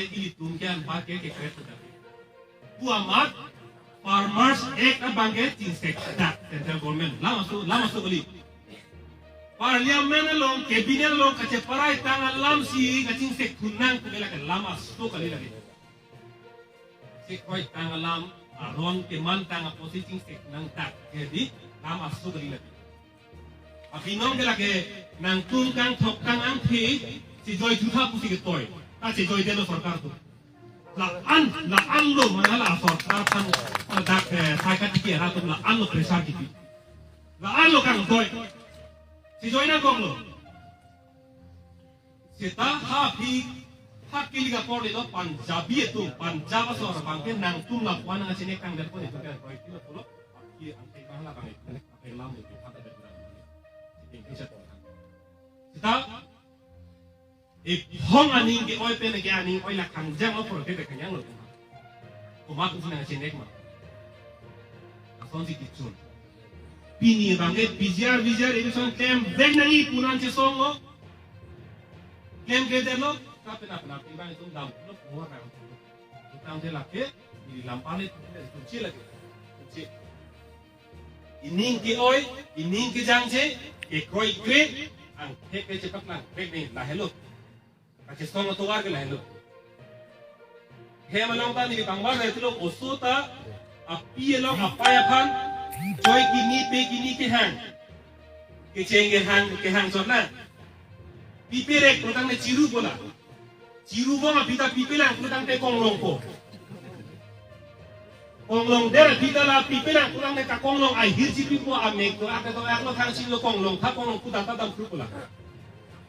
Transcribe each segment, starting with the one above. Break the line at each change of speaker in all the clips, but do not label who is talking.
ili tungkian pakai ke kereta tapi. Buamat farmers bangke tinsek dak central government lama su kali. Parliament long cabinet long kace parai tangan lamsi kacing sek kunang kugela ke lama su kali lagi. Sek koi tangan lam aron ke man tangan posisi sek nang tak jadi lama su kali lagi. Apinom gela ke nang tungkang thokang ang thi si joy jutha pusi ke toy. Ta si joy delo sarkar tu. La an lo manala sarkar kan dak sai ka ti ra tu la an lo pressure ki. La an lo kang toy. Si joy na kong lo. Sita ha kili ka por lo Punjabi tu Punjab so ra bangke nang tum la wan nga sine kang der ko itu kan toy ti lo pulo. Ki ang te bang la bang ke lam tu ha ta der. Kita hong aning ke oi pen ke aning oi la kang jang o por ke de kanyang lo ko ma ku sina chenek ma ason si kitchun pini bange bijar ini son kem deg nangi punan che songo kem ke de lo ka pena ibang itu dam lo por ra utang de la ke di lampale tu che la ke ining ke oi ining ke jang che ke koi kre ang ke cepat lang kre ni la hello kace songo to war ke la hello he malang ta ni bangwa na tilo osota api lo apaya phan joy kini pe kini ke hang ke chenge hang sorna pipere ko tang ne chiru bola chiru bo ma pita pipelang ko tang te konglong ko konglong der pita la pipelang kurang ne ta konglong ai hirji pipo ame ko aka to aklo thang sin lo konglong tha konglong puta ta dam pula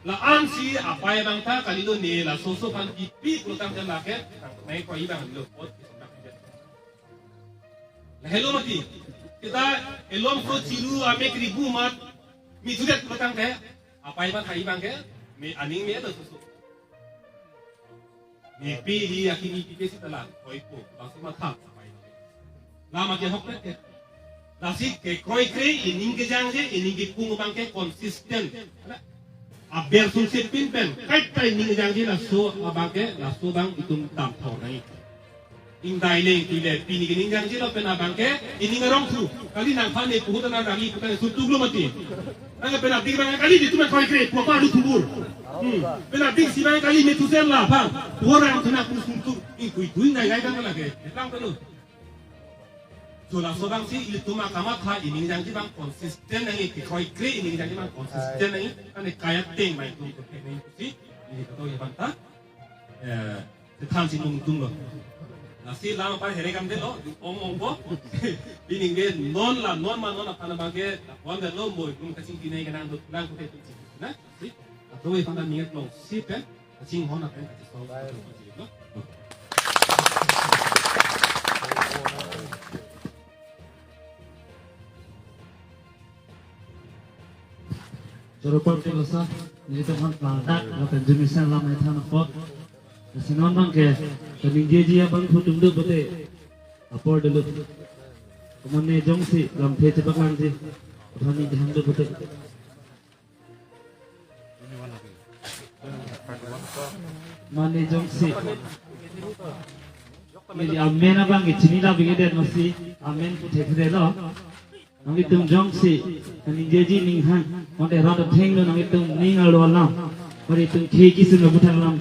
la ansi apai bang ta kali lo ne la soso pan pipi ko tang la ke mai ko ibang lo pot la hello mati kita elom ko chiru ame kribu mat mi sudet ko tang ke apai bang kai bang ke me aning me to soso me pi hi akini pipe sitala koi ko basuma tha lama ke hok ke nasi ke koi kre ining ke jang je ining ke kung bang ke consistent aber sun se pin pen kai tai ning jang je la so abang ke la so bang itum tam thau nai ing dai le ki le pin ke ning jang je lo pen abang ke ining rong thu kali nang phan ne puhut na rangi putan su tu glo mati ang pen abing bang kali di tu koi kre po pa du thubur pen abing si bang kali me tu sen la phang orang thana ku sun tu ing kui duin nai gai bang la ke tang tu Jola sobang si itu makamat ha ini jang bang konsisten nangi ke koi kre ini jang bang konsisten nangi ane kaya teng mai tu ko ini si ini to ya banta tham si nung tung lo nasi lama pa here kam de lo ong bo ini ge non ma non apa na bage wan de lo mo kum kasing kinai ka nang ko te na si to e panda mingat lo si pe kasing hona pe ka so lo
Jorokor kelosa ni to man pladak la penjunisan la mai thana ko sinon bang ke kening je bang phutung de bote apor de lu komane jong si lam the che baklang si thani jang de bote mane jong si ni amen abang ke chini la bige de no si amen puthe phe lo nang itung jong si kening je ning han onde rada theng no nang itung ning alo lam ori itung the ki sun buthang lam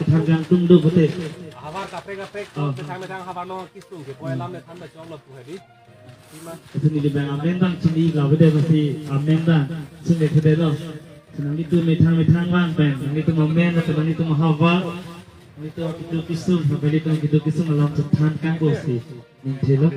thang jang tum do bote
habar kape ko thang me thang habar no kisung ke poe lam le tham da chong lo pu hedi ima
itu ni bang amen bang chini la bede basi amen bang sun de phe lo nang itu me thang bang pen nang itu amen ta nang itu habar nang itu kisung bali itu kisung lam than kang bo si ning the lo